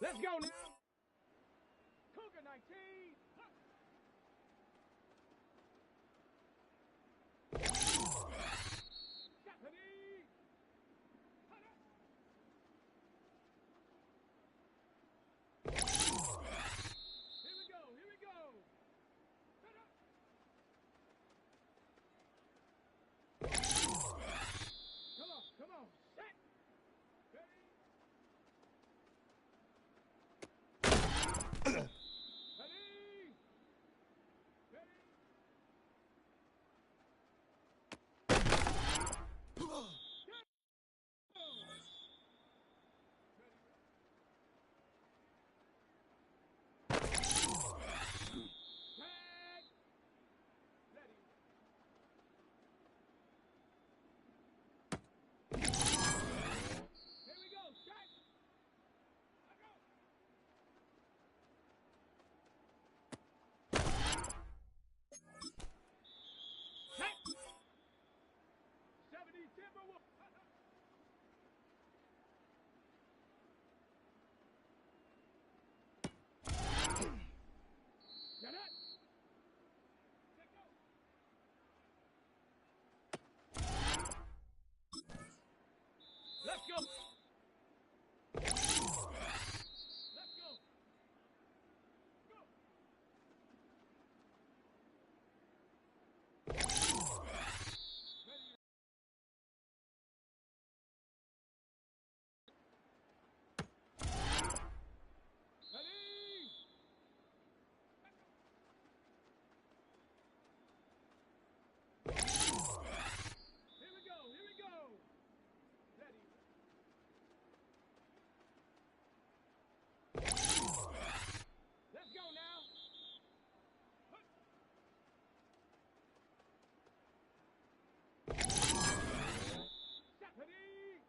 Let's go now. Cougar 19. Japanese. Here we go. Here we go. Come on. Come on. Set. Ready. Ready. Let's go. Let's go. Go. Ready. Here we go. Here we go. Ready. Let's go now. Japanese.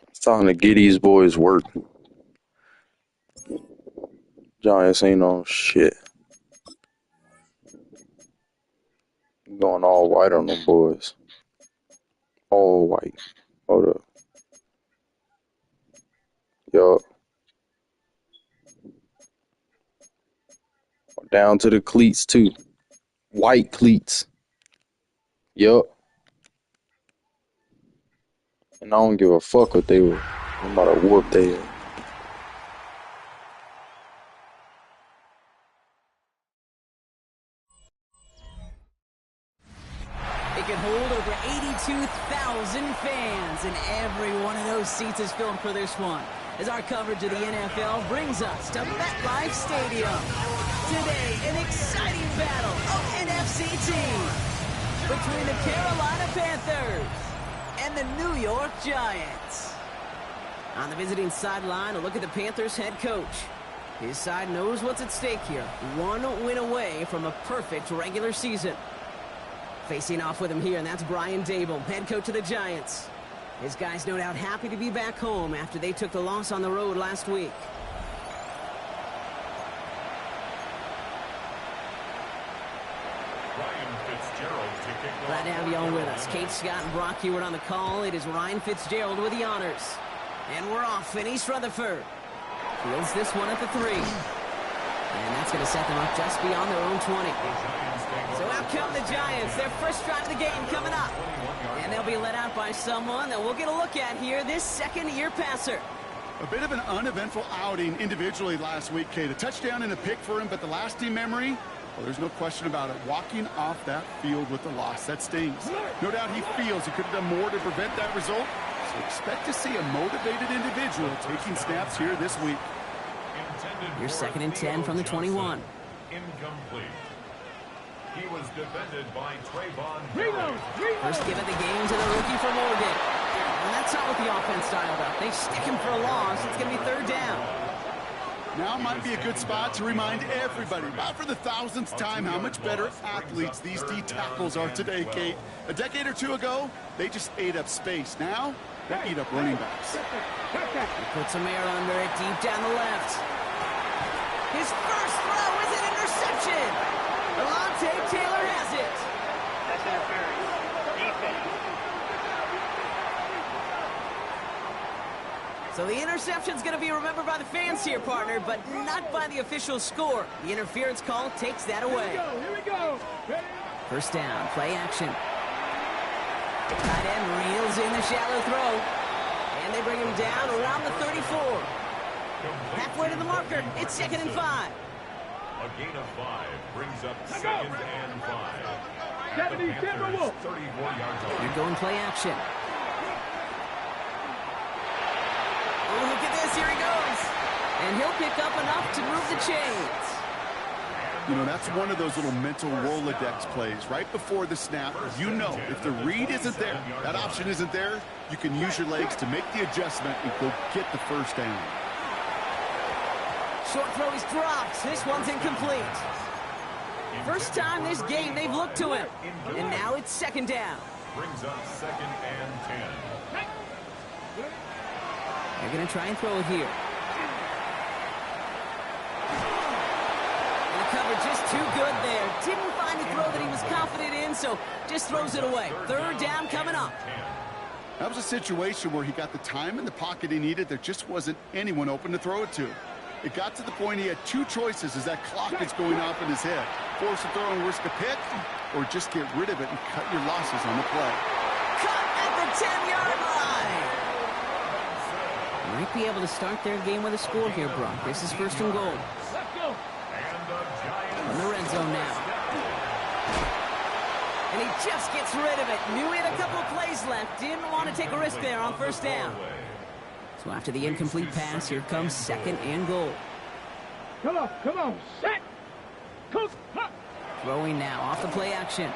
It's time to get these boys work. Giants ain't on shit. Going all white on them boys. All white. Hold up. Yup. Down to the cleats too. White cleats. Yup. And I don't give a fuck what they were. I'm about to whoop their ass. It can hold over 82,000 30,000 fans, and every one of those seats is filled for this one, as our coverage of the NFL brings us to MetLife Stadium. Today, an exciting battle of NFC teams between the Carolina Panthers and the New York Giants. On the visiting sideline, a look at the Panthers head coach. His side knows what's at stake here. One win away from a perfect regular season. Facing off with him here, and that's Brian Dable, head coach of the Giants. His guys no doubt happy to be back home after they took the loss on the road last week. Glad to have you on with us. Kate Scott and Brock Heward on the call. It is Ryan Fitzgerald with the honors. And we're off in East Rutherford. Fields this one at the 3. And that's going to set them up just beyond their own 20. So out come the Giants. Their first drive of the game coming up. And they'll be led out by someone that we'll get a look at here, this second-year passer. A bit of an uneventful outing individually last week, Kate. A touchdown and a pick for him, but the lasting memory, well, there's no question about it. Walking off that field with the loss, that stings. No doubt he feels he could have done more to prevent that result. So expect to see a motivated individual taking snaps here this week. Your 2nd and 10 from the 21. Incomplete. He was defended by Trayvon. First give of the game to the rookie from Oregon. And that's not what the offense styled up. They stick him for a loss. It's going to be 3rd down. Now might be a good spot to remind everybody, about for the 1000th time, how much better athletes these D tackles are today, Kate. A decade or two ago, they just ate up space. Now, they eat up running backs. He puts some air under it deep down the left. His first throw is an interception. Alontae Taylor has it. That's interference. Defense. So the interception's going to be remembered by the fans here, partner, but not by the official score. The interference call takes that away. Here we go. Ready? First down, play action. Tight end reels in the shallow throw. And they bring him down around the 34. Halfway to the marker, it's 2nd and 5. A gain of 5 brings up 2nd and 5. 70 Timberwolves. 34 yards away. You're going play action. Oh, look at this, here he goes. And he'll pick up enough to move the chains. You know, that's one of those little mental Rolodex plays. Right before the snap, you know if the read isn't there, that option isn't there, you can use your legs to make the adjustment and go get the first down. Short throw is dropped. This one's incomplete. First time this game they've looked to him. And now it's 2nd down. Brings up 2nd and 10. They're going to try and throw it here. And the coverage just too good there. Didn't find a throw that he was confident in, so just throws it away. 3rd down coming up. That was a situation where he got the time in the pocket he needed. There just wasn't anyone open to throw it to. It got to the point he had 2 choices as that clock is going off in his head. Force a throw and risk a pick, or just get rid of it and cut your losses on the play. Cut at the 10-yard line. Might be able to start their game with a score here, Brock. This is 1st and goal. Let's go. In the red zone now. And he just gets rid of it. Knew he had a couple of plays left. Didn't want to take a risk there on 1st down. So after the incomplete pass, here comes 2nd and goal. Come on. Set. Cook. Throwing now off the play action.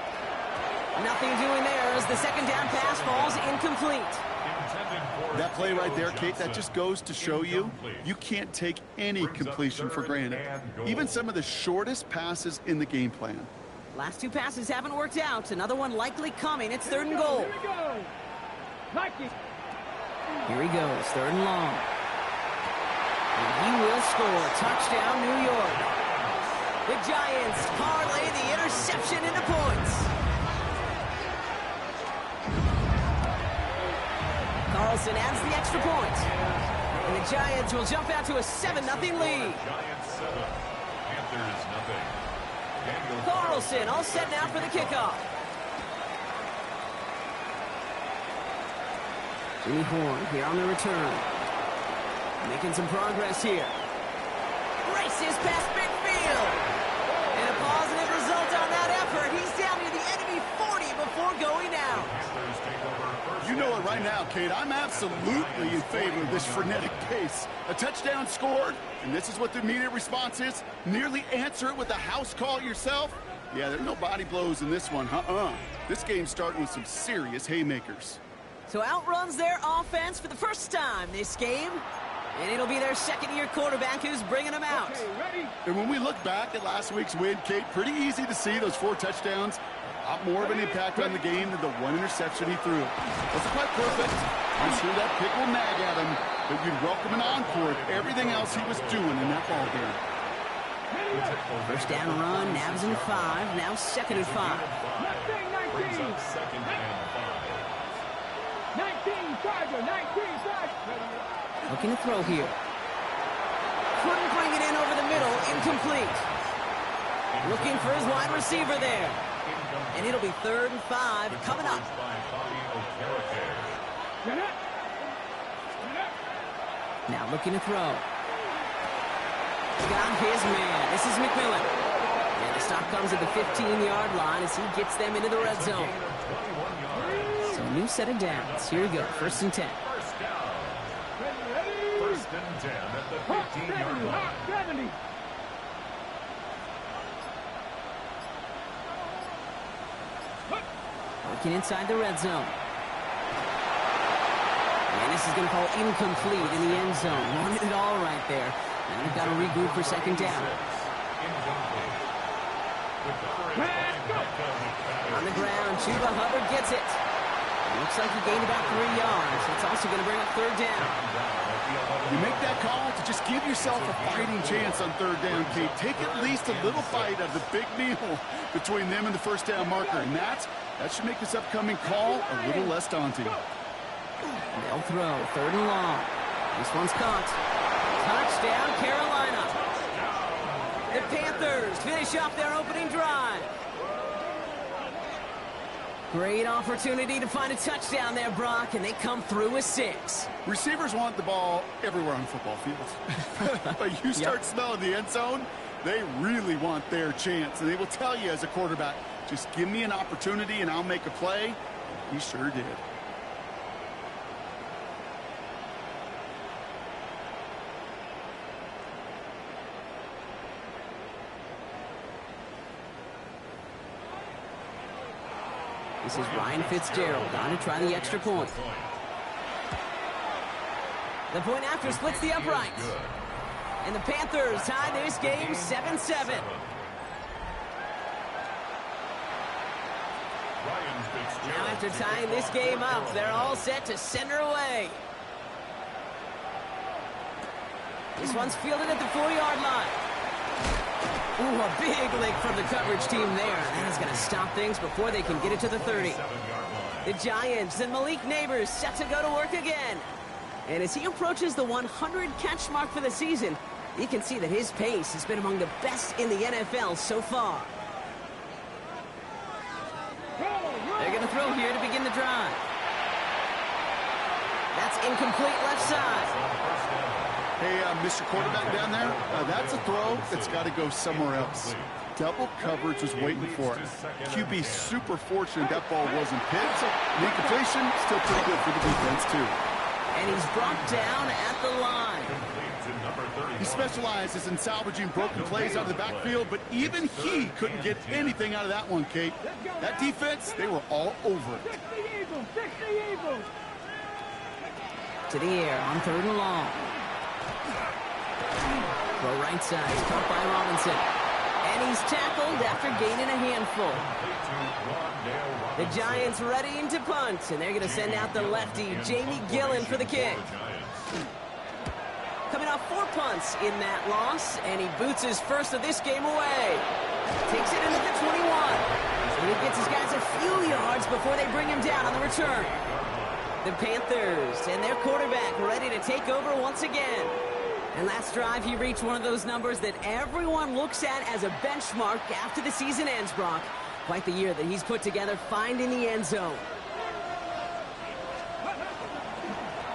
Nothing doing there as the 2nd down pass falls incomplete. That play right there, Kate, that just goes to show you, you can't take any completion for granted. Even some of the shortest passes in the game plan. Last 2 passes haven't worked out. Another one likely coming. It's 3rd and goal. Here we go. Nike. Here he goes, 3rd and long. And he will score. Touchdown, New York. The Giants parlay the interception into points. Carlson adds the extra point. And the Giants will jump out to a 7-0 lead. Giants 7, Panthers nothing. Carlson all set now for the kickoff. Jimmy Horn here on the return. Making some progress here. Races past midfield. And a positive result on that effort. He's down near the enemy 40 before going out. You know it right now, Kate. I'm absolutely in favor of this frenetic pace. A touchdown scored, and this is what the immediate response is. Nearly answer it with a house call yourself. Yeah, there's no body blows in this one. This game's starting with some serious haymakers. So outruns their offense for the first time this game. And it'll be their second-year quarterback who's bringing them out. Okay, ready? And when we look back at last week's win, Kate, pretty easy to see those 4 touchdowns. A lot more of an impact on the game than the 1 interception he threw. Wasn't quite perfect. I'm sure that pick will nag at him, but you'd welcome an encore of everything else he was doing in that ball game. First down run, Navs in 5, now second and 5. Left thing, 19. 19, Charger, 19, Charger. Looking to throw here. Couldn't bring it in over the middle, incomplete. Looking for his wide receiver there. And it'll be 3rd and 5 coming up. Now looking to throw. Got his man. This is McMillan. And the stop comes at the 15-yard line as he gets them into the red zone. So a new set of downs. Here we go. 1st and 10. First and 10 at the 15-yard line. 70. Working inside the red zone. And this is going to fall incomplete in the end zone. Wanted it all right there. And they've got to regroup for 2nd down. On the ground, Chuba Hubbard gets it. Looks like he gained about 3 yards. It's also going to bring up 3rd down. You make that call to just give yourself a fighting chance on 3rd down, Kate. Take at least a little bite of the big meal between them and the 1st down marker. And that should make this upcoming call a little less daunting. They'll throw 3rd and long. This one's caught. Touchdown, Carolina. The Panthers finish off their opening drive. Great opportunity to find a touchdown there, Brock, and they come through with 6. Receivers want the ball everywhere on football fields. But you start smelling the end zone, they really want their chance. And they will tell you as a quarterback, just give me an opportunity and I'll make a play. He sure did. This is Ryan Fitzgerald on to try the extra point. The point after splits the uprights. And the Panthers tie this game 7-7. Now after tying this game up, they're all set to send her away. This one's fielded at the 4-yard line. Ooh, a big lick from the coverage team there. That is going to stop things before they can get it to the 30. The Giants and Malik Neighbors set to go to work again. And as he approaches the 100-catch mark for the season, you can see that his pace has been among the best in the NFL so far. They're going to throw here to begin the drive. That's incomplete left side. Hey, Mr. Quarterback down there, that's a throw that's got to go somewhere else. Double coverage was waiting for it. QB super fortunate that ball wasn't picked. The incompletion, still pretty good for the defense, too. And he's brought down at the line. He specializes in salvaging broken plays out of the backfield, but even he couldn't get anything out of that one, Kate. That defense, they were all over it. Fix the Eagles! Fix the Eagles! To the air on 3rd and long. Throw right side, caught by Robinson. And he's tackled after gaining a handful. The Giants readying to punt, and they're going to send out the lefty, Jamie Gillen, for the kick. Coming off 4 punts in that loss, and he boots his first of this game away. Takes it into the 21. And he gets his guys a few yards before they bring him down on the return. The Panthers and their quarterback ready to take over once again. And last drive, he reached one of those numbers that everyone looks at as a benchmark after the season ends, Brock. Quite the year that he's put together, finding the end zone.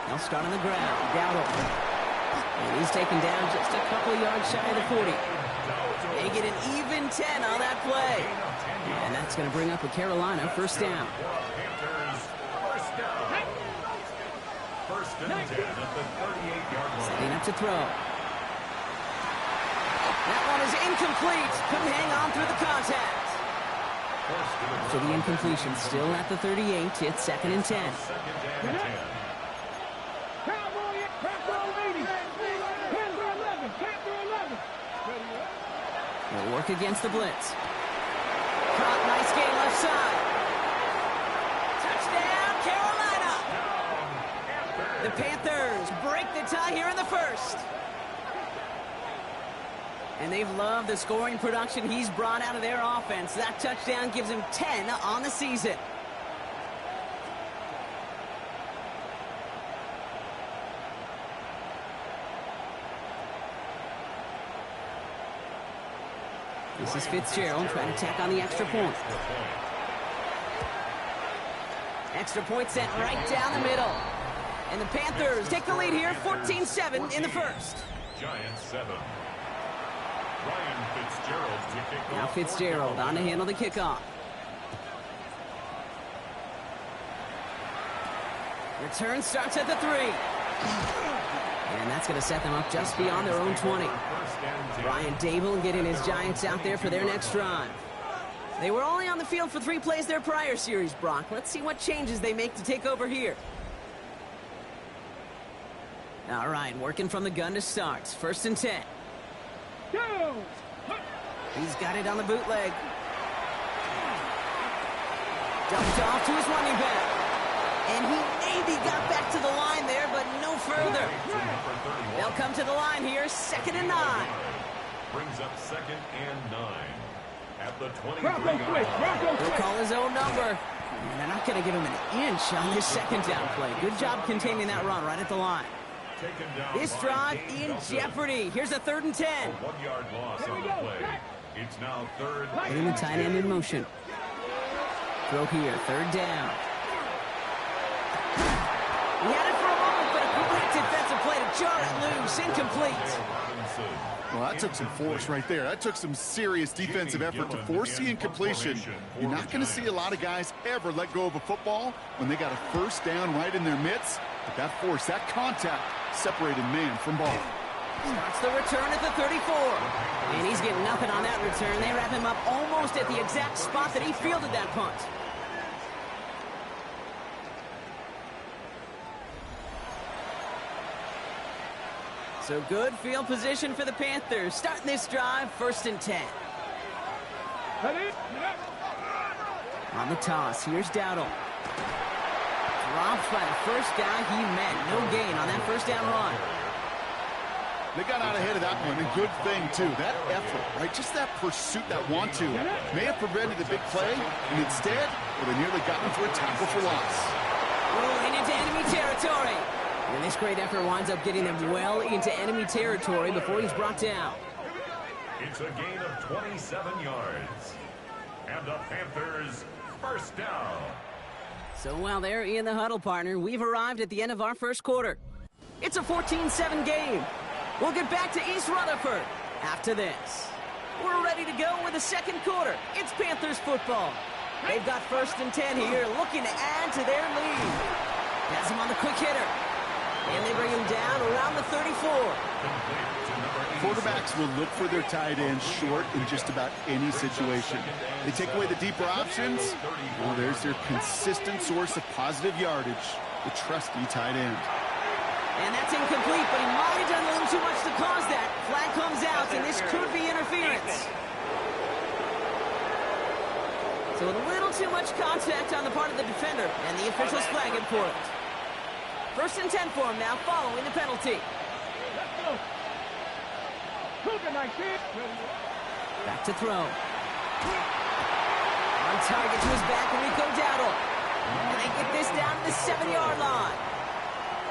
They'll start on the ground. Dowdle. And he's taken down just a couple yards shy of the 40. They get an even 10 on that play. And that's going to bring up a Carolina 1st down. First and 10 at the 38-yard line. Setting up to throw. That one is incomplete. Couldn't hang on through the contact. So the incompletion still at the 38. It's second and 10. Second and 10. Cowboy, Panther 80. Panther 11. Panther 11. They'll work against the blitz. Caught, nice game left side. Touchdown, Carolina! The Panthers break the tie here in the first. And they've loved the scoring production he's brought out of their offense. That touchdown gives him 10 on the season. This is Fitzgerald trying to tack on the extra point. Extra point sent right down the middle. And the Panthers take the lead here, 14-7 in the first. Giants 7. Ryan Fitzgerald to kick Now off. Fitzgerald on to handle the kickoff. Return starts at the 3. And that's going to set them up just beyond their own 20. Brian Dable getting his Giants out there for their next drive. They were only on the field for 3 plays their prior series, Brock. Let's see what changes they make to take over here. All right, working from the gun to start. First and 10. Go! He's got it on the bootleg. Dumped off to his running back. And he maybe got back to the line there, but no further. They'll come to the line here, second and 9. Brings up second and 9. At the 23 Bronco yard switch. line. Bronco He'll switch. call his own number. And they're not going to give him an inch on this second down play. Good job containing that run right at the line. Taken down This by drive Dave in Belton. jeopardy. Here's a third and 10. A 1-yard loss on the play. It's now third Putting the tight end in motion. Throw here, third down. He had it for a moment, but a great defensive play to jar it loose. Incomplete. Robinson. Well, that took some force right there. That took some serious defensive effort to force the incompletion. You're not going to see a lot of guys ever let go of a football when they got a first down right in their midst. But that force, that contact, separated man from ball. Starts the return at the 34. And he's getting nothing on that return. They wrap him up almost at the exact spot that he fielded that punt. So good field position for the Panthers. Starting this drive, first and 10. On the toss, here's Dowdle. Dropped by the first guy he met. No gain on that first down run. They got out ahead of that one, and good thing, too. That effort, right? Just that pursuit, that want-to, may have prevented a big play, and instead, well, they nearly got him for a tackle for loss. Rolling into enemy territory. And this great effort winds up getting them well into enemy territory before he's brought down. It's a gain of 27 yards. And the Panthers first down. So while they're in the huddle, partner, we've arrived at the end of our first quarter. It's a 14-7 game. We'll get back to East Rutherford after this. We're ready to go with the second quarter. It's Panthers football. They've got first and 10 here, looking to add to their lead. Has him on the quick hitter. And they bring him down around the 34. Quarterbacks will look for their tight ends short in just about any situation. They take away the deeper options. Well, there's their consistent source of positive yardage, the trusty tight end. And that's incomplete, but he might have done a little too much to cause that. Flag comes out, and this could be interference. So a little too much contact on the part of the defender, and the officials flag him for it. First and 10 for him now, following the penalty. Let's go. Cooking like this. Back to throw. On target to his back, Rico Dowdle. And they get this down to the 7-yard line.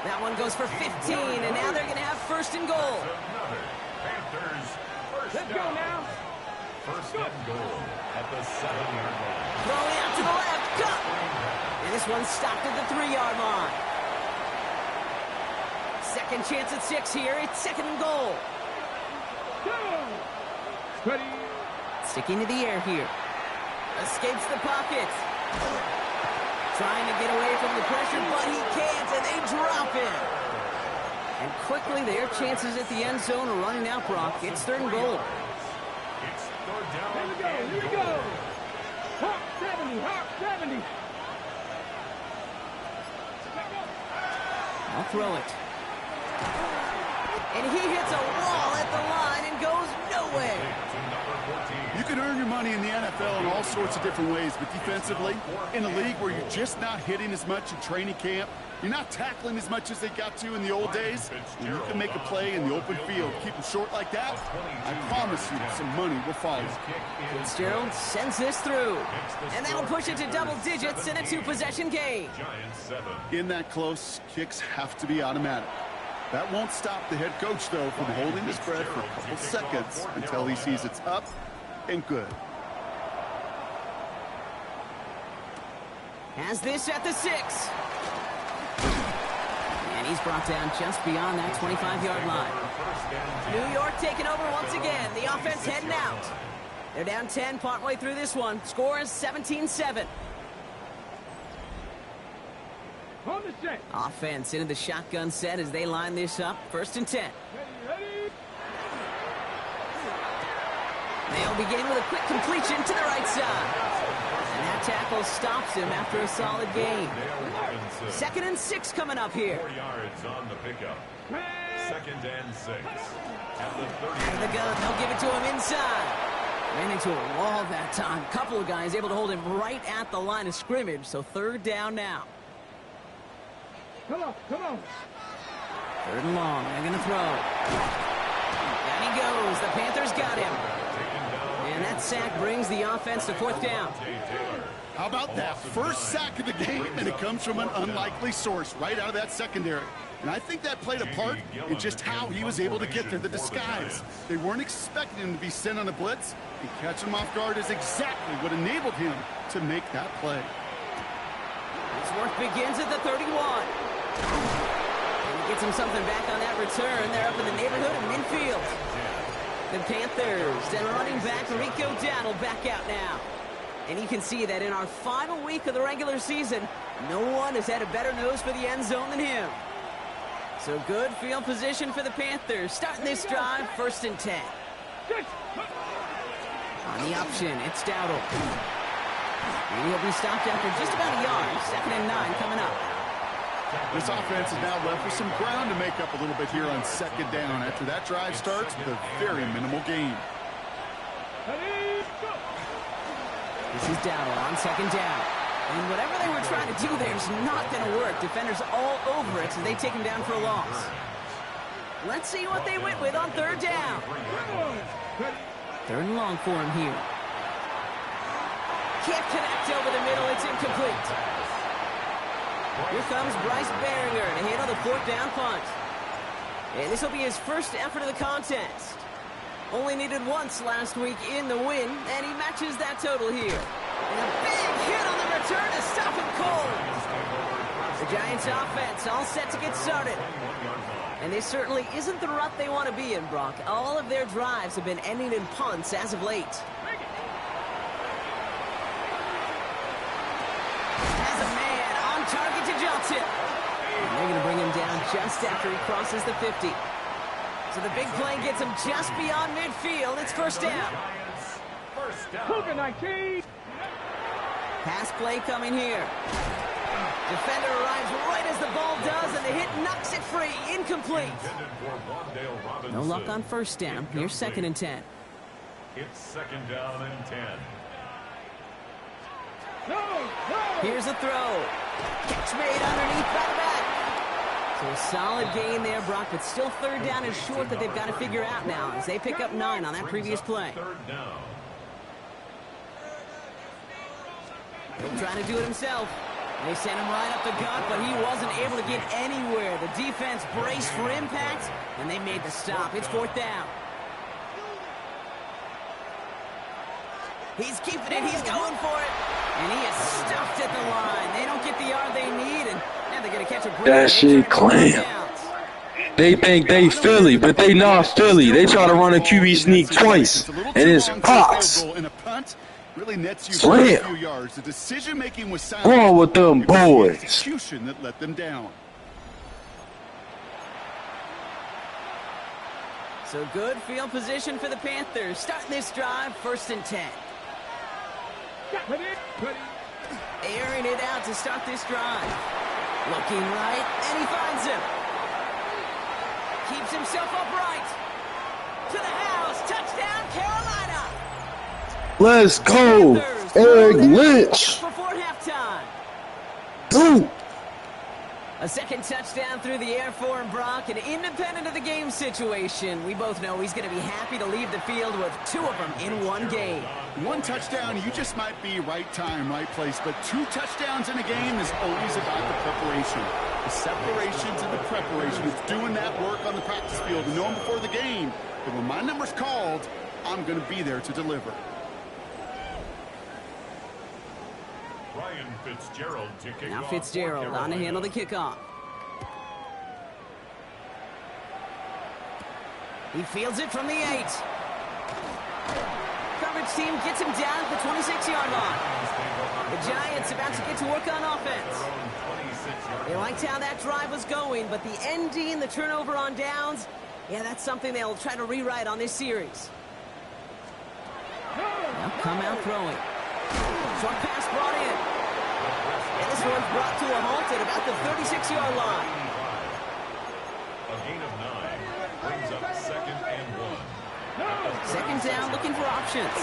That one goes for 15, and now they're going to have first and goal. Another Panthers first Let's go down. now. First and goal at the 7-yard line. Throwing out to the left, cut. And this one stopped at the 3-yard line. Second chance at 6 here. It's second and goal. Go. Ready. Sticking to the air here. Escapes the pocket. Trying to get away from the pressure, but he can't, and they drop it. certainly their chances at the end zone are running out, Brock. It's 3rd and goal. It's 3rd down Here we go. and Here we goal. go. Hawk 70. Hawk 70. I'll throw it. And he hits a wall at the line and goes nowhere. You can earn your money in the NFL in all sorts of different ways, but defensively, in a league where you're just not hitting as much in training camp, you're not tackling as much as they got to in the old days, and you can make a play in the open field. Keep them short like that, I promise you some money will follow. Fitzgerald sends this through. And that'll push it to double digits in a 2-possession game. Giants 7. In that close, kicks have to be automatic. That won't stop the head coach, though, from holding his breath for a couple seconds until he sees it's up and good. Has this at the 6. And he's brought down just beyond that 25-yard line. New York taking over once again. The offense heading out. They're down 10 partway through this one. Score is 17-7. On the set. Offense into the shotgun set as they line this up. 1st and 10. Ready. They'll begin with a quick completion to the right side. And that tackle stops him after a solid gain. 2nd and 6 coming up here. 4 yards on the pickup. 2nd and 6. At the 30. Out of the gun, they'll give it to him inside. Ran into a wall that time. Couple of guys able to hold him right at the line of scrimmage. So 3rd down now. Come on. Come on. 3rd and long. They're going to throw. Down he goes. The Panthers got him. And that sack brings the offense to 4th down. How about that? First sack of the game, and it comes from an unlikely source right out of that secondary. And I think that played a part in just how he was able to get there, the disguise. They weren't expecting him to be sent on a blitz, and catching him off guard is exactly what enabled him to make that play. His work begins at the 31. And he gets him something back on that return. They're up in the neighborhood of midfield. The Panthers and running back Rico Dowdle back out now. And you can see that in our final week of the regular season, no one has had a better nose for the end zone than him. So good field position for the Panthers. Starting this drive, 1st and 10. On the option, it's Dowdle. And he'll be stopped after just about a yard. 2nd and 9 coming up. This offense is now left with some ground to make up a little bit here on 2nd down after that drive starts with a very minimal gain. Ready. Go. This is Dowdle on 2nd down. And whatever they were trying to do there is not going to work. Defenders all over it, so they take him down for a loss. Let's see what they went with on 3rd down. 3rd and long for him here. Can't connect over the middle. It's incomplete. Here comes Bryce Behringer to handle the 4th down punt. And this will be his first effort of the contest. Only needed once last week in the win, and he matches that total here. And a big hit on the return to stop him cold. The Giants offense all set to get started. And this certainly isn't the rut they want to be in, Brock. All of their drives have been ending in punts as of late. Has a man on target to Johnson. And they're going to bring him down just after he crosses the 50. So the big play gets him just beyond midfield. It's 1st down. Cougar 19. Pass play coming here. Defender arrives right as the ball does, and the hit knocks it free. Incomplete. No luck on 1st down. Here's 2nd and 10. It's 2nd down and 10. No. Here's a throw. Catch made underneath by the back. So a solid gain there, Brock, but still 3rd down is short that they've got to figure out now as they pick up 9 on that previous play. 3rd down. He'll try to do it himself. They sent him right up the gut, but he wasn't able to get anywhere. The defense braced for impact, and they made the stop. It's 4th down. He's keeping it. He's going for it. And he is stuffed at the line. They don't get the yard they need, and now they're going to catch a break. That shit clam. They think they Philly, but they not Philly. They try to run a QB sneak twice, and it's Fox. Really nets you Slam. a few yards. The decision-making was sound. Wrong with them It was the boys. execution that let them down. So good field position for the Panthers. Starting this drive, 1st and 10. Ready? Airing it out to start this drive. Looking right, and he finds him. Keeps himself upright. To the house. Touchdown, Carolina. Let's go. Eric Lynch. Before halftime. Dude. A second touchdown through the air for Brock, and independent of the game situation, we both know he's going to be happy to leave the field with 2 of them in one game. 1 touchdown, you just might be right time, right place, but 2 touchdowns in a game is always about the preparation. The separations and the preparation. It's doing that work on the practice field and knowing before the game that when my number's called, I'm going to be there to deliver. Fitzgerald to kick Now off Fitzgerald on to handle the kickoff. He fields it from the 8. Coverage team gets him down at the 26-yard line. The Giants about to get to work on offense. They liked how that drive was going, but the ending, the turnover on downs, yeah, that's something they'll try to rewrite on this series. Now come out throwing. Short pass brought in. And this one's brought to a halt at about the 36-yard line. A gain of 9 brings up 2nd and 1. Second down, looking for options.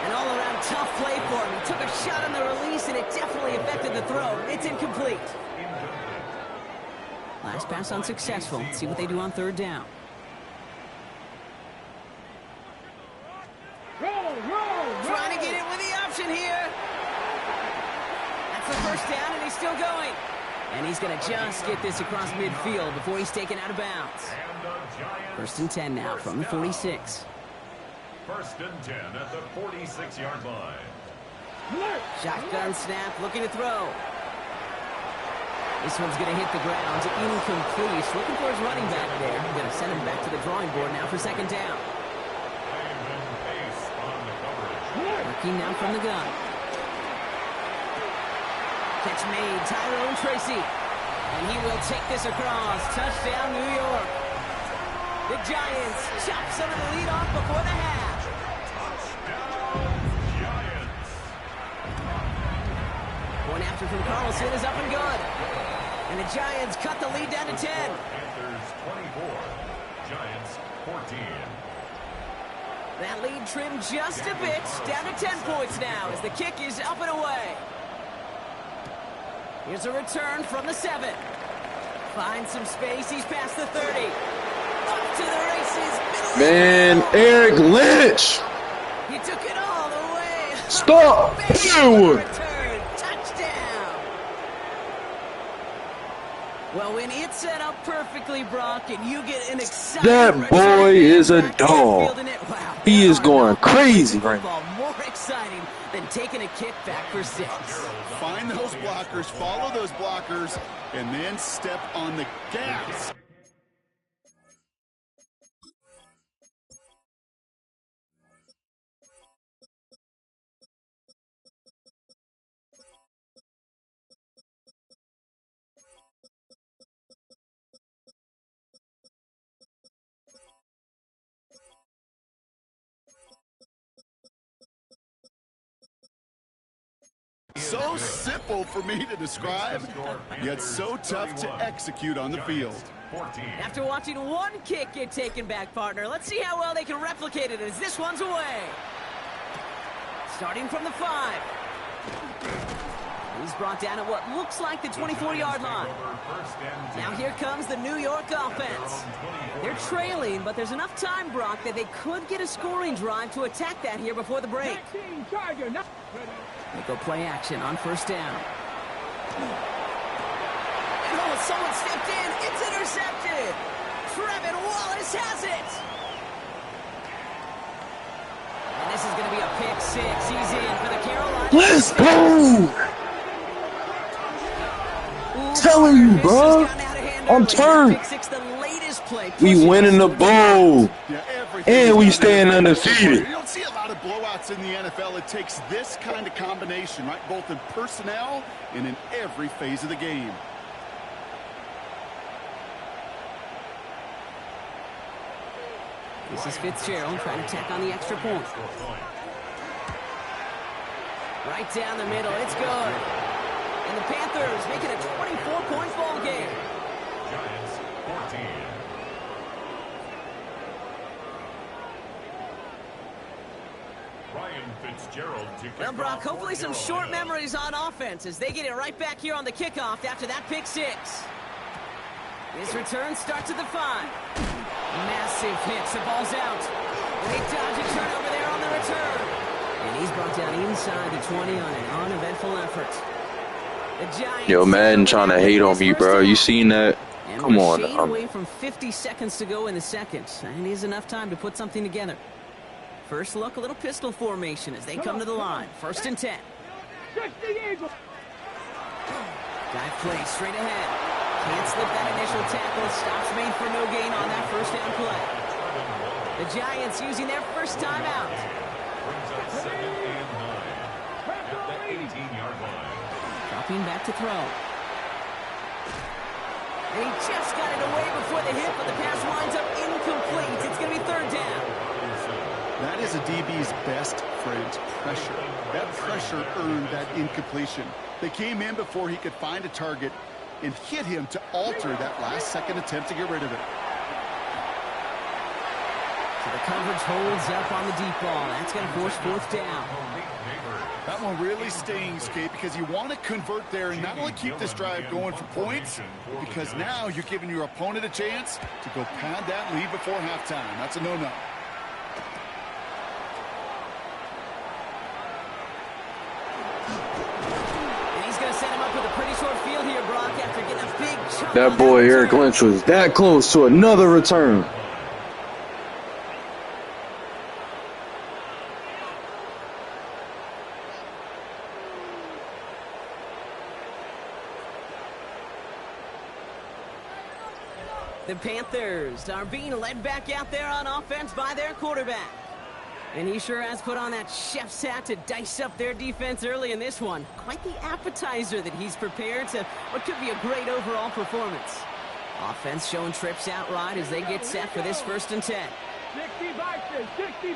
An all-around tough play for him. He took a shot on the release, and it definitely affected the throw. It's incomplete. Last pass unsuccessful. Let's see what they do on 3rd down. Trying to get in with the option here. That's the 1st down, and he's still going. And he's going to just get this across midfield before he's taken out of bounds. 1st and 10 now from the 46. 1st and 10 at the 46-yard line. Shotgun snap, looking to throw. This one's going to hit the ground. Incomplete. Looking for his running back there. Going to send him back to the drawing board now for 2nd down. Working now from the gun. Catch made, Tyrone Tracy. And he will take this across. Touchdown, New York. The Giants chop some of the lead off before the half. One after from Carlson is up and good. And the Giants cut the lead down to 10. Panthers 24, Giants 14. That lead trimmed just a bit, down to 10 points now as the kick is up and away. Here's a return from the 7. Finds some space, he's past the 30. Up to the races. Man, Eric Lynch. He took it all the way. Stop. Return, touchdown. Well, when it's set up perfectly, Brock, and you get an exciting That boy is a dog. Wow, He is going crazy right now. more exciting than taking a kick back for 6. Find those blockers, follow those blockers, and then step on the gas. So simple for me to describe, yet so tough to execute on the field. After watching one kick get taken back, partner, let's see how well they can replicate it as this one's away. Starting from the 5. He's brought down at what looks like the 24-yard line. Now here comes the New York offense. They're trailing, but there's enough time, Brock, that they could get a scoring drive to attack that here before the break. They go play action on 1st down. And oh, someone stepped in. It's intercepted. Trevin Wallace has it. And this is going to be a pick 6. He's in for the Carolina. Let's go. Telling you, bro. I'm turned. We winning the bowl. And we staying undefeated. You don't see a lot of blowouts in the NFL. It takes this kind of combination, right? Both in personnel and in every phase of the game. This is Fitzgerald trying to tack on the extra point. Right down the middle, it's good. And the Panthers make it a 24-point ball game. Giants 14. Ryan Fitzgerald to kick Well, Brock, off hopefully for some short Carolina. memories on offense as they get it right back here on the kickoff after that pick six. His return starts at the 5. Massive hits, the ball's out. And they dodge a turnover there on the return. And he's brought down inside the 20 on an uneventful effort. The Giants. Yo, Madden trying to hate on me, bro. You seen that? And Come we're on. shade away from 50 seconds to go in the second. And it is enough time to put something together. First look, a little pistol formation as they come to the line. 1st and 10. Dive play straight ahead. Can't slip that initial tackle. Stops made for no gain on that first down play. The Giants using their first timeout. Brings up 2nd and 9 at the 18-yard line. Dropping back to throw. And he just got it away before the hit, but the pass winds up incomplete. It's going to be 3rd down. That is a DB's best friend, pressure. That pressure earned that incompletion. They came in before he could find a target and hit him to alter that last-second attempt to get rid of it. So the coverage holds up on the deep ball. That's going to force 4th down. That one really stings, Kate, because you want to convert there and not only keep this drive going for points, because now you're giving your opponent a chance to go pad that lead before halftime. That's a no-no. Set him up with a pretty short field here, Brock, after getting a big chunk. That boy Eric Lynch was that close to another return. The Panthers are being led back out there on offense by their quarterback. And he sure has put on that chef's hat to dice up their defense early in this one. Quite the appetizer that he's prepared to what could be a great overall performance. Offense showing trips out right as they get set for this 1st and 10. 60.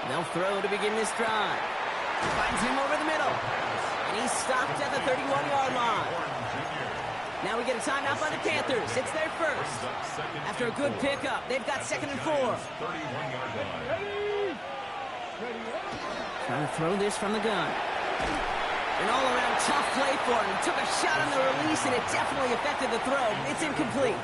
They'll throw to begin this drive. Finds him over the middle. And he's stopped at the 31-yard line. Now we get a timeout by the Panthers. It's their first. After a good pickup, they've got 2nd and 4. Trying to throw this from the gun. An all-around tough play for him. He took a shot on the release, and it definitely affected the throw. It's incomplete.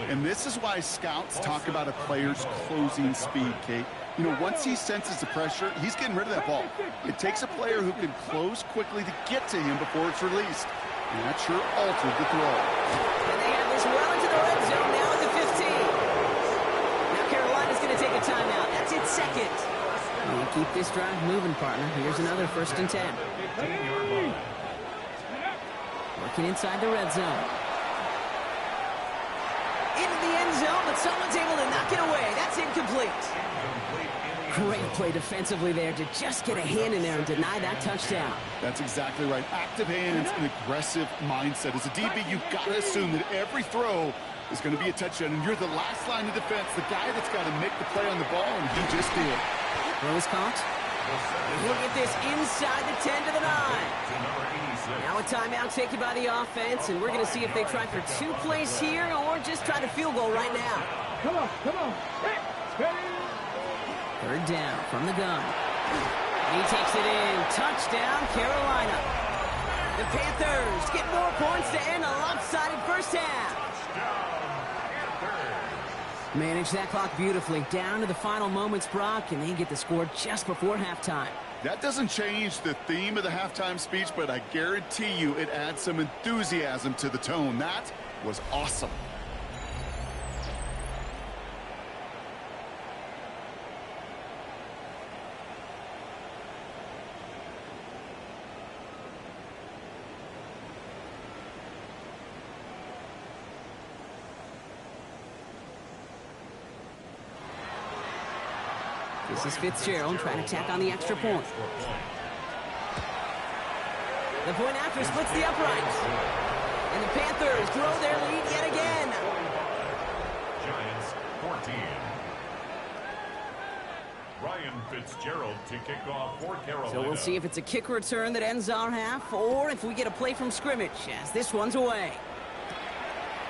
And this is why scouts talk about a player's closing speed, Kate. You know, once he senses the pressure, he's getting rid of that ball. It takes a player who can close quickly to get to him before it's released. And that sure altered the throw. And they have this well into the red zone now at the 15. Now Carolina's going to take a timeout. That's its 2nd. And keep this drive moving, partner. Here's another 1st and 10. Working inside the red zone. Into the end zone, but someone's able to knock it away. That's incomplete. Great play defensively there to just get a hand in there and deny that touchdown. That's exactly right. Active hands and aggressive mindset. As a DB, you've got to assume that every throw is going to be a touchdown, and you're the last line of defense, the guy that's got to make the play on the ball, and he just did. Throw is caught. He'll get this inside the 10 to the 9. Now a timeout taken by the offense, and we're going to see if they try for 2 plays here or just try to field goal right now. Come on. 3rd down from the gun. And he takes it in. Touchdown, Carolina. The Panthers get more points to end a lopsided first half. Manage that clock beautifully. Down to the final moments, Brock, and they get the score just before halftime. That doesn't change the theme of the halftime speech, but I guarantee you it adds some enthusiasm to the tone. That was awesome. This is Fitzgerald trying to tack on the extra point. The point after splits the uprights. And the Panthers grow their lead yet again. Giants Ryan Fitzgerald to kick off for Carolina. So we'll see if it's a kick return that ends our half, or if we get a play from scrimmage, as this one's away.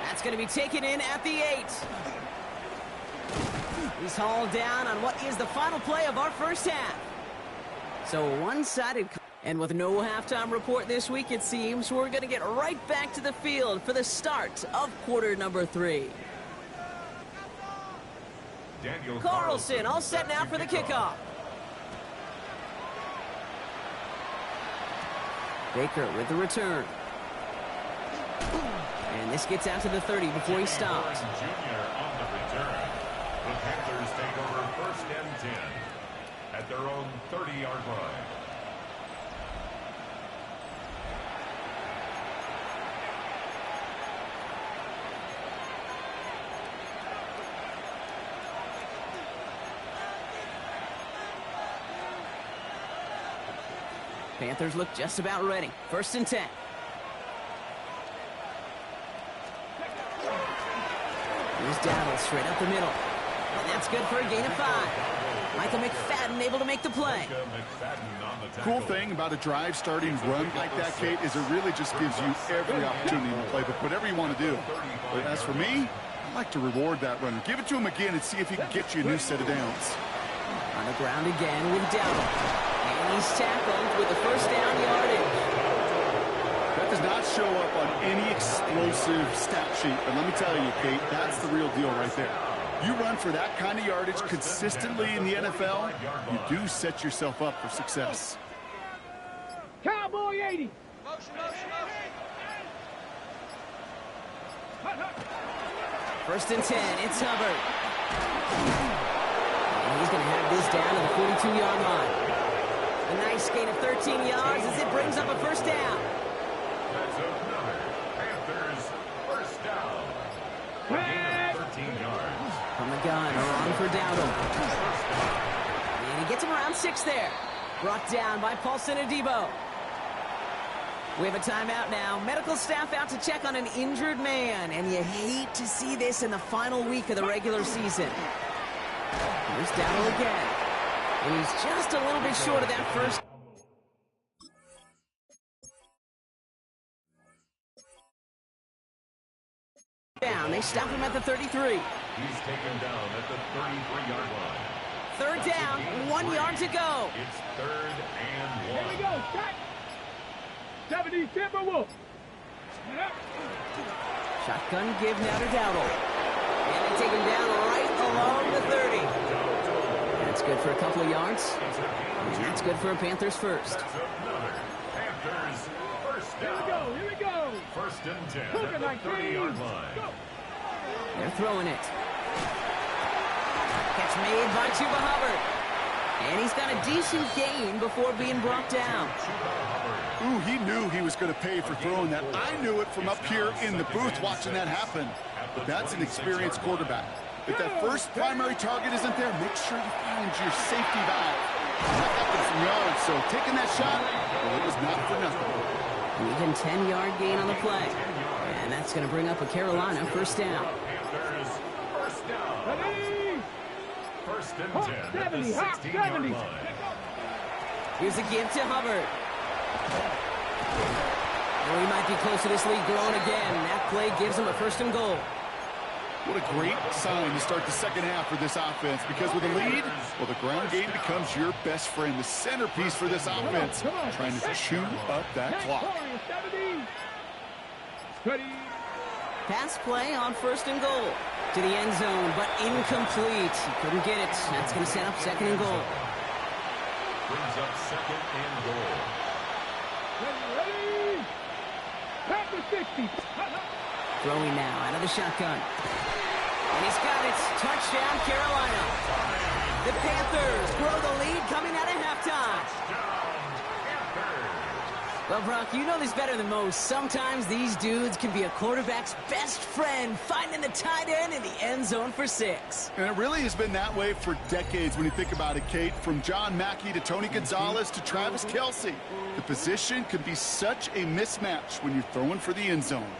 That's going to be taken in at the 8. He's hauled down on what is the final play of our first half. So one-sided. And with no halftime report this week, it seems, we're going to get right back to the field for the start of quarter number 3. Daniel Carlson all set now for the kickoff. Baker with the return. And this gets out to the 30 before he stops. Jr. on the return. The Panthers take over 1st and 10 at their own 30-yard line. Panthers look just about ready. 1st and 10. Here's Dowdle straight up the middle. And that's good for a gain of 5. Micah McFadden able to make the play. Cool thing about a drive starting run like that, Kate, is it really just gives you every opportunity to play whatever you want to do. But as for me, I like to reward that runner. Give it to him again and see if he can get you a new set of downs. On the ground again with Dowdle. And he's tackled with the first down yardage. That does not show up on any explosive stat sheet. But let me tell you, Kate, that's the real deal right there. You run for that kind of yardage consistently in the NFL, you do set yourself up for success. Cowboy 80. 1st and 10, it's Hubbard. And he's going to have this down to the 42-yard line. A nice gain of 13 yards as it brings up a first down. That's another Panthers first down. A gain of 13 yards. From the gun, on for Dowdle. And he gets him around 6 there. Brought down by Paulson Adebo. We have a timeout now. Medical staff out to check on an injured man. And you hate to see this in the final week of the regular season. Here's Dowdle again. And he's just a little bit short of that first down. They stop him at the 33. He's taken down at the 33-yard line. 3rd down, 1 yard to go. It's 3rd and 1. Here we go. Cut. 70 Timberwolves. Shotgun give now to Dowdle. And they take him down right along the 30. That's good for a couple of yards. And that's good for a Panthers first. That's another Panthers first Here we down. go. Here we go. 1st and 10 Looking at the like 30-yard things. line. Go. They're throwing it. Catch made by Chuba Hubbard. And he's got a decent gain before being brought down. Ooh, he knew he was going to pay for throwing that. I knew it from up here in the booth watching that happen. But that's an experienced quarterback. If that first primary target isn't there, make sure you find your safety valve. That happened from yards, so taking that shot, well, it was not for nothing. And even 10-yard gain on the play. And that's going to bring up a Carolina first down. Panthers first down. Ready. 1st and Hawk 10 at the 70. Hawk 16-yard 70. line. Here's a give to Hubbard. And we might be close to this lead growing again. That play gives him a 1st and goal. What a great sign to start the second half for this offense, because with a lead, well, the ground game becomes your best friend, the centerpiece for this offense, trying to chew up that clock. 70. Ready. Pass play on 1st and goal to the end zone, but incomplete. He couldn't get it. That's going to set up 2nd and goal. Brings up 2nd and goal. Ready. Panther 60. Throwing now out of the shotgun. And he's got it. Touchdown, Carolina. The Panthers grow the lead coming out of halftime. Well, Brock, you know this better than most. Sometimes these dudes can be a quarterback's best friend, finding the tight end in the end zone for 6. And it really has been that way for decades when you think about it, Kate. From John Mackey to Tony Gonzalez to Travis Kelce. The position can be such a mismatch when you're throwing for the end zone.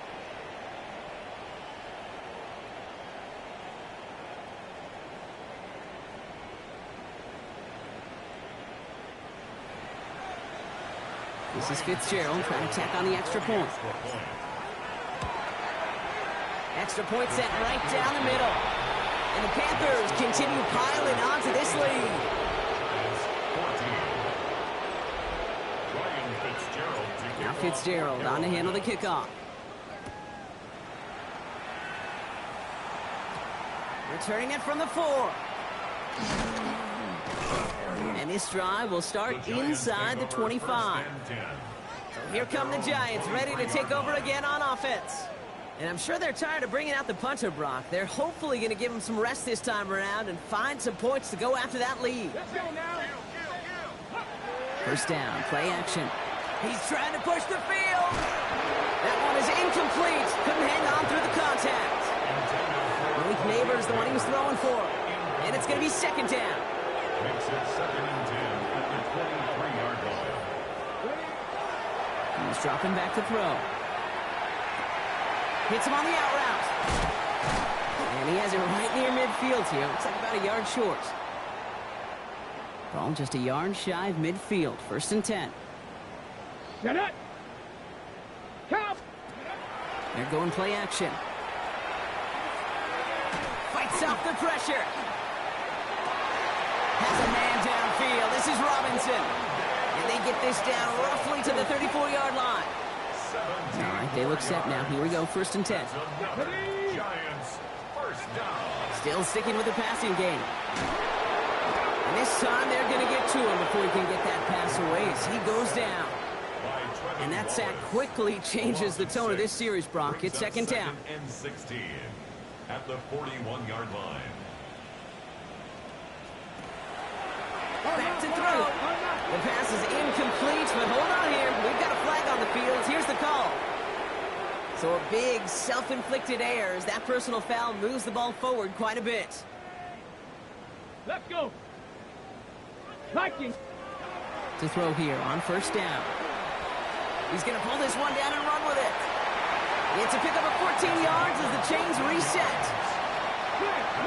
This is Fitzgerald trying to tack on the extra point. Extra point set right down the middle. And the Panthers continue piling onto this lead. Now Fitzgerald on to handle the kickoff. Returning it from the 4. And this drive will start inside the 25. So here come the Giants, ready to take over again on offense. And I'm sure they're tired of bringing out the punter, Brock. They're hopefully going to give him some rest this time around and find some points to go after that lead. Let's go now. First down, play action. He's trying to push the field. That one is incomplete. Couldn't hang on through the contact. Malik Neighbors, the one he was throwing for. And it's going to be second down. Makes it 2nd and 10 at the 23-yard line. He's dropping back to throw. Hits him on the out route. And he has it right near midfield here. Looks like about a yard short. Ball just a yard shy of midfield. 1st and 10. Set it. Count. They're going play action. Fights off the pressure. Has a man downfield. This is Robinson. And they get this down roughly to the 34-yard line. All right, they look set now. Here we go, 1st and 10. Giants, first down. Still sticking with the passing game. And this time they're going to get to him before he can get that pass away as he goes down. And that sack quickly changes the tone of this series, Brock. It's 2nd down. 2nd and 16 at the 41-yard line. Back to throw. The pass is incomplete, but hold on here. We've got a flag on the field. Here's the call. So a big self-inflicted error as that personal foul moves the ball forward quite a bit. Let's go. Vikings. To throw here on 1st down. He's going to pull this one down and run with it. It's a pickup of 14 yards as the chains reset.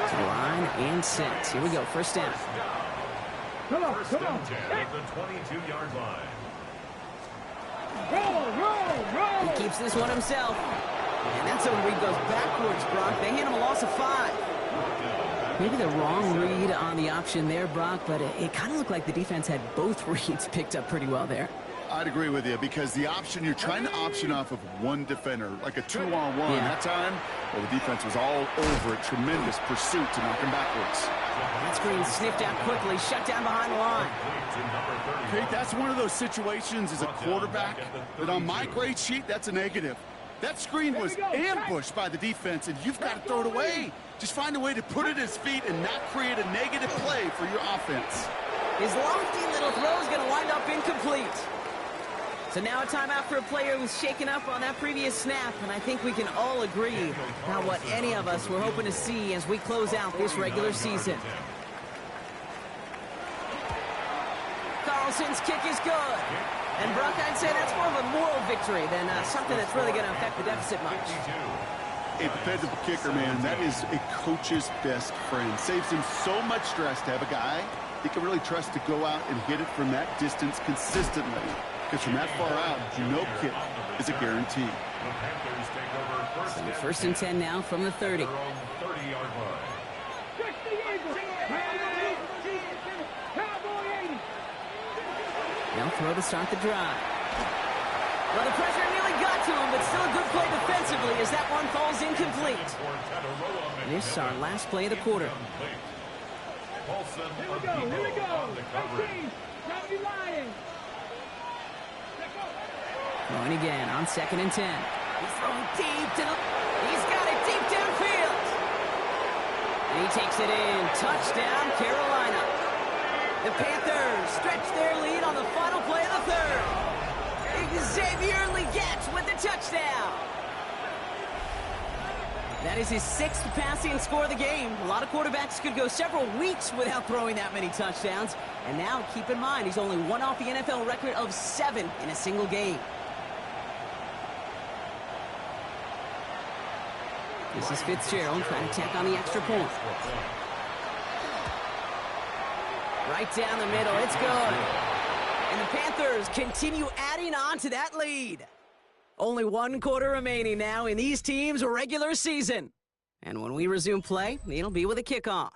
To the line and set. Here we go, 1st down. Come on, First come on. and 10 at the 22-yard line. Roll. He keeps this one himself. And that's a read goes backwards, Brock. They hand him a loss of 5. Maybe the wrong read on the option there, Brock, but it kind of looked like the defense had both reads picked up pretty well there. I'd agree with you because the option, you're trying to option off of one defender, like a 2-on-1. That time, well, the defense was all over it. Tremendous pursuit to knock him backwards. That screen sniffed out quickly, shut down behind the line. Okay, that's one of those situations as a quarterback that on my grade sheet, that's a negative. That screen was ambushed by the defense, and you've got to throw it away. Just find a way to put it at his feet and not create a negative play for your offense. His lofty little throw is going to wind up incomplete. So now a timeout for a player who's shaken up on that previous snap, and I think we can all agree about what any of us were hoping to see as we close out this regular season. Carlson's kick is good. And Brock, I'd say that's more of a moral victory than something that's really going to affect the deficit much. A dependable kicker, man, that is a coach's best friend. Saves him so much stress to have a guy he can really trust to go out and hit it from that distance consistently. Because from that far out, no kick is a guarantee. So 1st and 10 now from the 30. They'll throw to start the drive. Well, the pressure nearly got to him, but still a good play defensively as that one falls incomplete. This is our last play of the quarter. Here we go. Throwing again on 2nd and 10. He's throwing deep to the... He's got it deep downfield. And he takes it in. Touchdown, Carolina. The Panthers stretch their lead on the final play of the 3rd. Xavier Legette with the touchdown. That is his 6th passing score of the game. A lot of quarterbacks could go several weeks without throwing that many touchdowns. And now, keep in mind, he's only one off the NFL record of 7 in a single game. This is Fitzgerald trying to tack on the extra point. Right down the middle. It's good. And the Panthers continue at adding on to that lead. Only one quarter remaining now in these teams' regular season. And when we resume play, it'll be with a kickoff.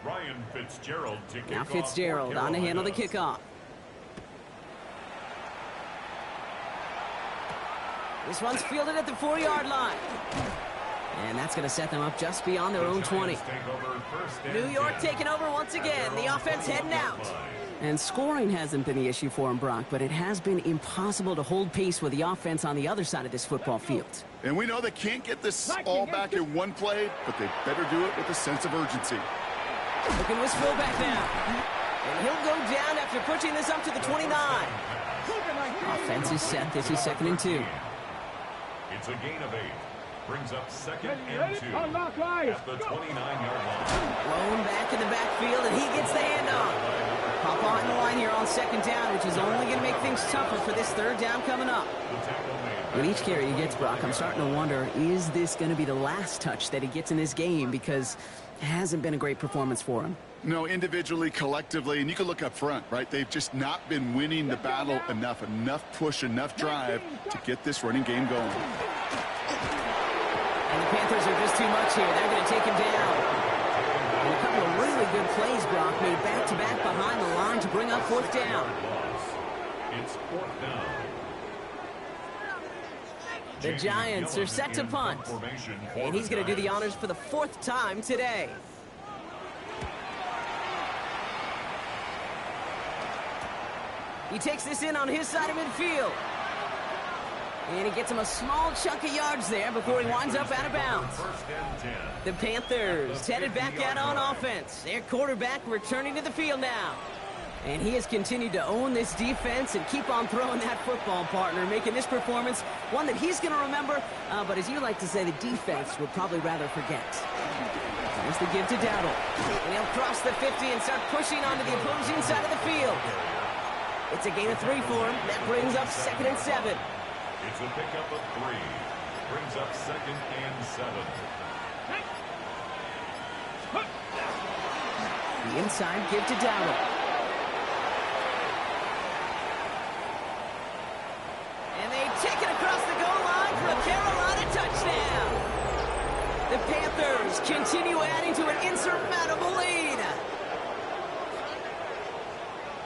Ryan Fitzgerald to kick Now off Fitzgerald for on to handle the Carolina. kickoff. This one's fielded at the 4-yard line. And that's going to set them up just beyond their own 20. New York taking over once again. The offense heading out. And scoring hasn't been the issue for him, Brock, but it has been impossible to hold pace with the offense on the other side of this football field. And we know they can't get this all back in one play, but they better do it with a sense of urgency. Looking with fullback now. And he'll go down after pushing this up to the 29. Offense is set. This is 2nd and 2. It's a gain of 8. Brings up 2nd and 2 Unlock right. at the 29-yard line. Thrown back in the backfield, and he gets the handoff. Pop on the line here on 2nd down, which is only going to make things tougher for this 3rd down coming up. With each carry he gets, Brock, I'm starting to wonder, is this going to be the last touch that he gets in this game? Because it hasn't been a great performance for him. No, individually, collectively, and you can look up front, right? They've just not been winning the battle enough push, enough drive to get this running game going. And the Panthers are just too much here. They're going to take him down. And a couple of really good plays, Brock, made back-to-back behind the line to bring up 4th down. It's 4th down. The Giants are set to punt. And he's going to do the honors for the 4th time today. He takes this in on his side of midfield. And he gets him a small chunk of yards there before he winds up out of bounds. The Panthers headed back out on offense. Their quarterback returning to the field now. And he has continued to own this defense and keep on throwing that football, partner, making this performance one that he's going to remember, but as you like to say, the defense would probably rather forget. There's the give to Dowdle. And he'll cross the 50 and start pushing onto the opposing side of the field. It's a gain of 3 for him. That brings up 2nd and 7. It's a pickup of 3. Brings up 2nd and 7. The inside give to Dowdle. And they take it across the goal line for a Carolina touchdown. The Panthers continue adding to an insurmountable lead.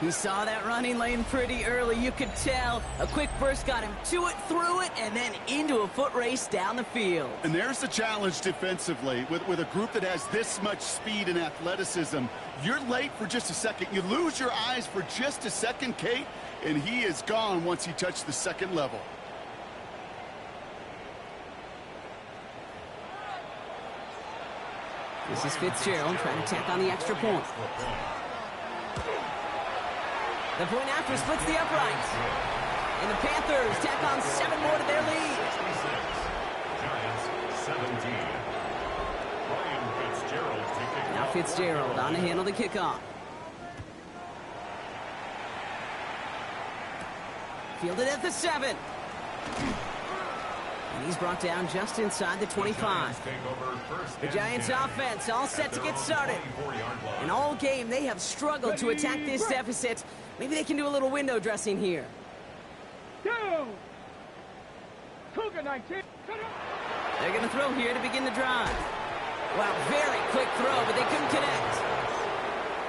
He saw that running lane pretty early. You could tell a quick burst got him to it, through it, and then into a foot race down the field. And there's the challenge defensively. With a group that has this much speed and athleticism, you're late for just a second. You lose your eyes for just a second, Kate, and he is gone once he touched the 2nd level. This is Fitzgerald trying to tack on the extra point. The point after splits the uprights. And the Panthers tack on 7 more to their lead. Giants 17. Ryan Fitzgerald to kick Now off. Fitzgerald on to handle the kickoff. Fielded at the 7. And he's brought down just inside the 25. The Giants offense all set to get started. And all game they have struggled to attack this deficit. Maybe they can do a little window dressing here. Go! Cougar 19. They're going to throw here to begin the drive. Wow, very quick throw, but they couldn't connect.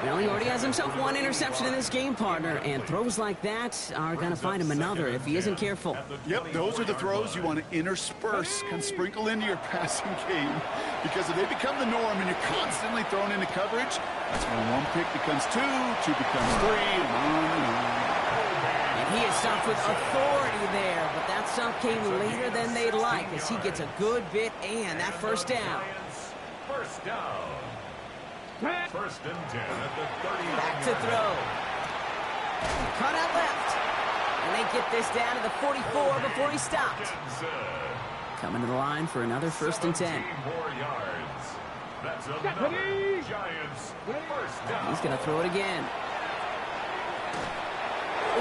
Well, he already has himself 1 interception in this game, partner, and throws like that are going to find him another if he isn't careful. Yep, those are the throws you want to intersperse, kind of sprinkle into your passing game, because if they become the norm and you're constantly thrown into coverage, that's when 1 pick becomes 2, 2 becomes 3, and on and on. And he is stopped with authority there, but that stop came later than they'd like as he gets a good bit and that 1st down. First down. 1st and 10 at the 30. Back to throw. Cut out left. And they get this down to the 44 before he stopped. Coming to the line for another 1st and 10. 17 more yards. That's another Giants first down. He's going to throw it again.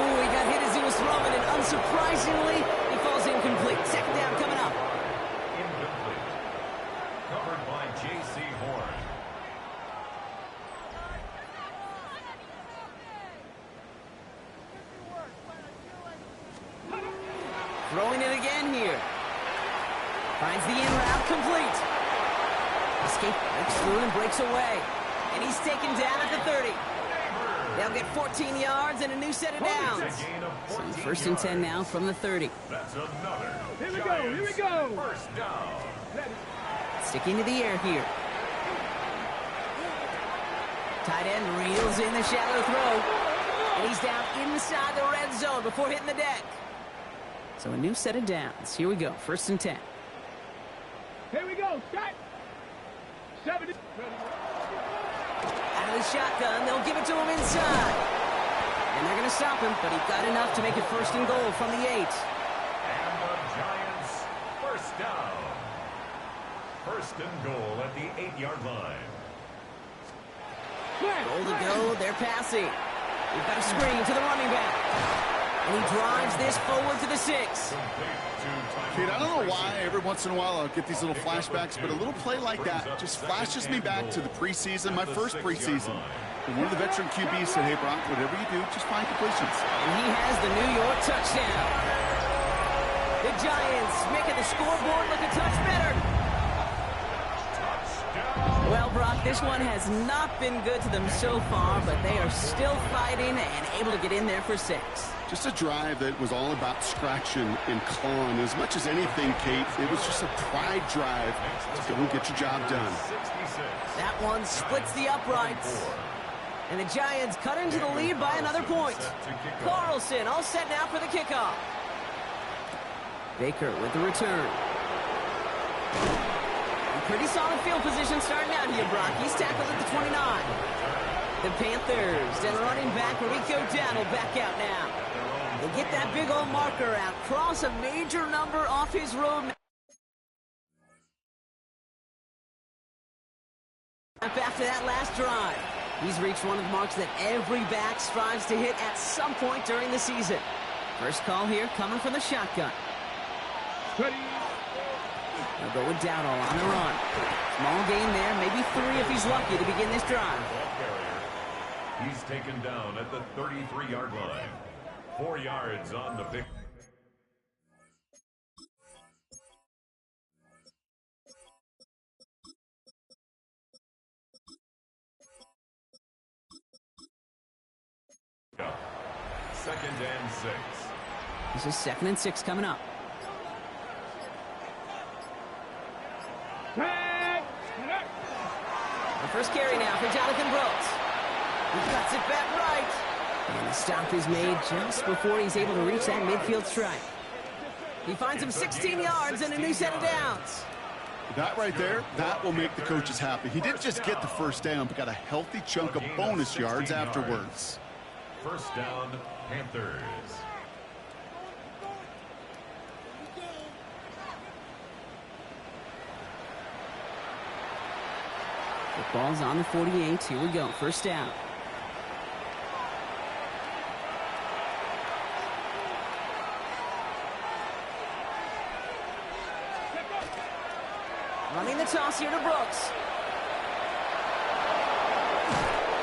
Oh, he got hit as he was throwing, and unsurprisingly, he falls incomplete. Second down coming up. Incomplete. Covered by J.C. Horn. Throwing it again here. Finds the in route, complete. Escape, breaks through and breaks away. And he's taken down at the 30. They'll get 14 yards and a new set of downs. So first and 10 now from the 30. That's another. Here we go, here we go. First down. Sticking to the air here. Tight end reels in the shallow throw. And he's down inside the red zone before hitting the deck. So a new set of downs. Here we go, first and 10. Here we go, start. 70. Out of the shotgun, they'll give it to him inside. And they're going to stop him, but he got enough to make it first and goal from the 8. And the Giants first down. First and goal at the 8-yard line. Goal to go, they're passing. We've got a screen to the running back. And he drives this forward to the 6. Kate, I don't know why every once in a while I'll get these little flashbacks, but a little play like that just flashes me back to the preseason, my first preseason. And one of the veteran QBs said, hey, Brock, whatever you do, just find completions. And he has the New York touchdown. The Giants making the scoreboard look a touch better. Well, Brock, this one has not been good to them so far, but they are still fighting and able to get in there for 6. Just a drive that was all about scratching and clawing. As much as anything, Kate, it was just a pride drive to go and get your job done. That one splits the uprights. And the Giants cut into the lead by another point. Carlson all set now for the kickoff. Baker with the return. Pretty solid field position starting out here, Brock. He's tackled at the 29. The Panthers and running back Rico Dowdle back out now. They get that big old marker out. Cross a major number off his road. After that last drive, he's reached one of the marks that every back strives to hit at some point during the season. First call here coming from the shotgun. They'll go with Dowdle on the run. Small gain there, maybe 3 if he's lucky to begin this drive. He's taken down at the 33-yard line. 4 yards on the pick. Second and 6. This is 2nd and 6 coming up. The first carry now for Jonathan Brooks. He cuts it back right. And the stop is made just before he's able to reach that midfield strike. He finds him 16 yards and a new set of downs. That right there, that will make the coaches happy. He didn't just get the first down, but got a healthy chunk of bonus yards afterwards. First down, Panthers. The ball's on the 48. Here we go. First down. Running the toss here to Brooks.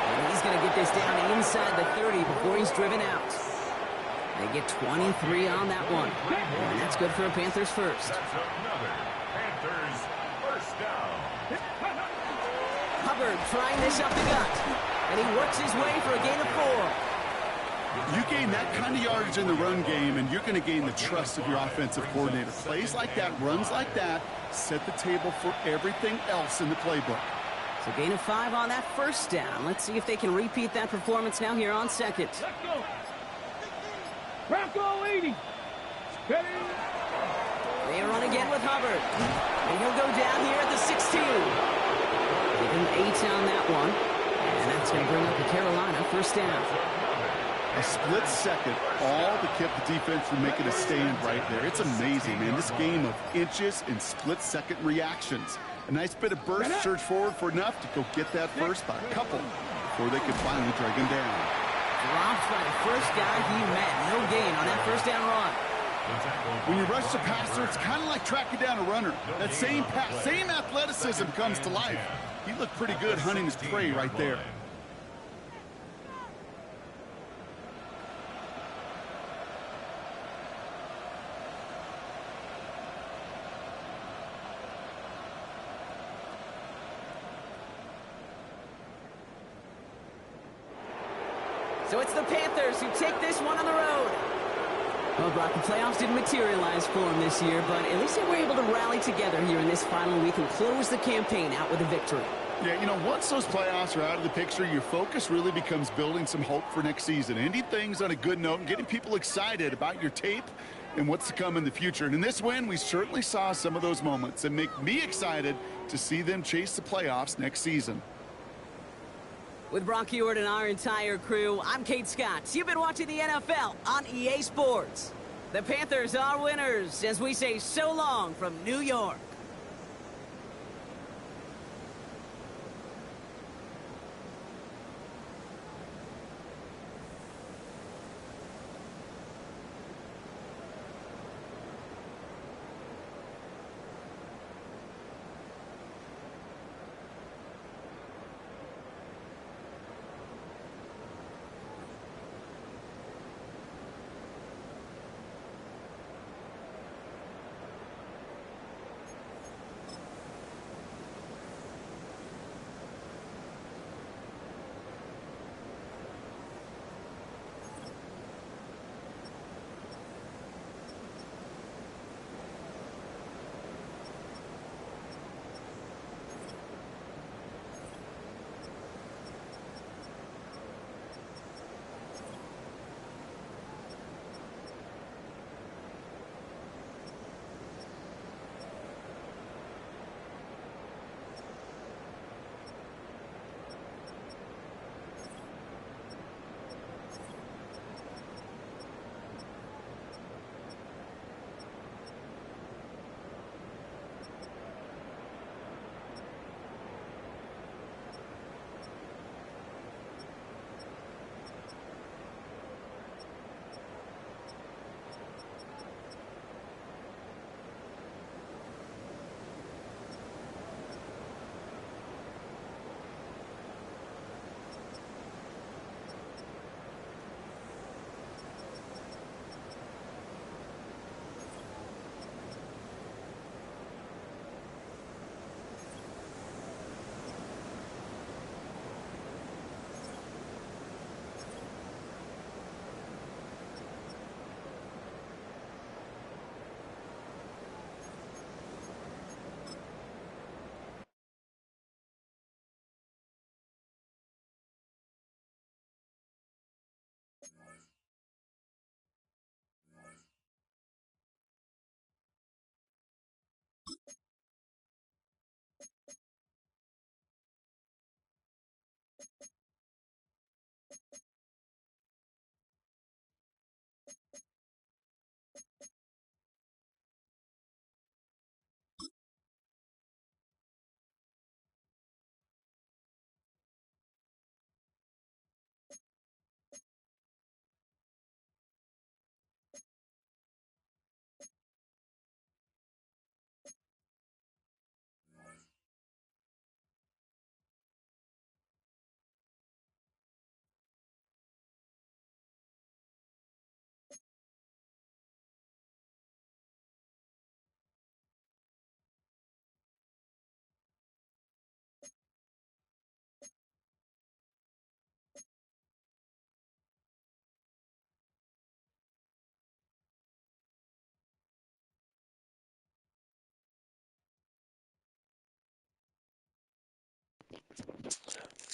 And he's going to get this down inside the 30 before he's driven out. They get 23 on that one. And that's good for a Panthers first. That's another Panthers first down. Hubbard trying this up the gut. And he works his way for a gain of 4. You gain that kind of yardage in the run game, and you're going to gain the trust of your offensive coordinator. Plays like that, runs like that, set the table for everything else in the playbook. So gain of 5 on that first down. Let's see if they can repeat that performance now here on second. Let's go. Bronco 80. Steady. They run again with Hubbard. And he'll go down here at the 16. Give him 8 on that one. And that's going to bring up the Carolina first down. A split second, all that kept the defense from making a stand right there. It's amazing, man. This game of inches and split-second reactions. A nice bit of burst, surge forward for enough to go get that first by a couple before they could finally drag him down. Dropped by the first guy he met. No gain on that first down run. When you rush the passer, it's kind of like tracking down a runner. That same pass, same athleticism comes to life. He looked pretty good hunting his prey right there. So it's the Panthers who take this one on the road. Well, Brock, the playoffs didn't materialize for them this year, but at least they were able to rally together here in this final week and close the campaign out with a victory. Yeah, you know, once those playoffs are out of the picture, your focus really becomes building some hope for next season, ending things on a good note and getting people excited about your tape and what's to come in the future. And in this win, we certainly saw some of those moments and make me excited to see them chase the playoffs next season. With Brock Ewart and our entire crew, I'm Kate Scott. You've been watching the NFL on EA Sports. The Panthers are winners as we say so long from New York.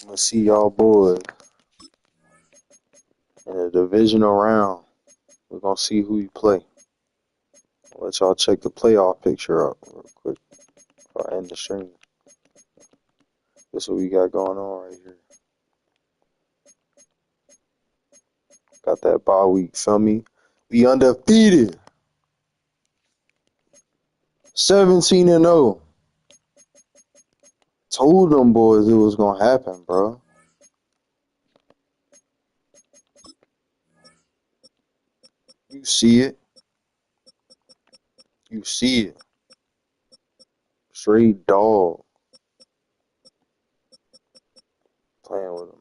I'm gonna see y'all boys in a divisional round. We're gonna see who you play. I'll let y'all check the playoff picture up real quick before I end the stream. This is what we got going on right here. Got that bye week, feel me? We undefeated. 17-0. Told them boys it was gonna happen, bro. You see it. You see it. Straight dog. Playing with him.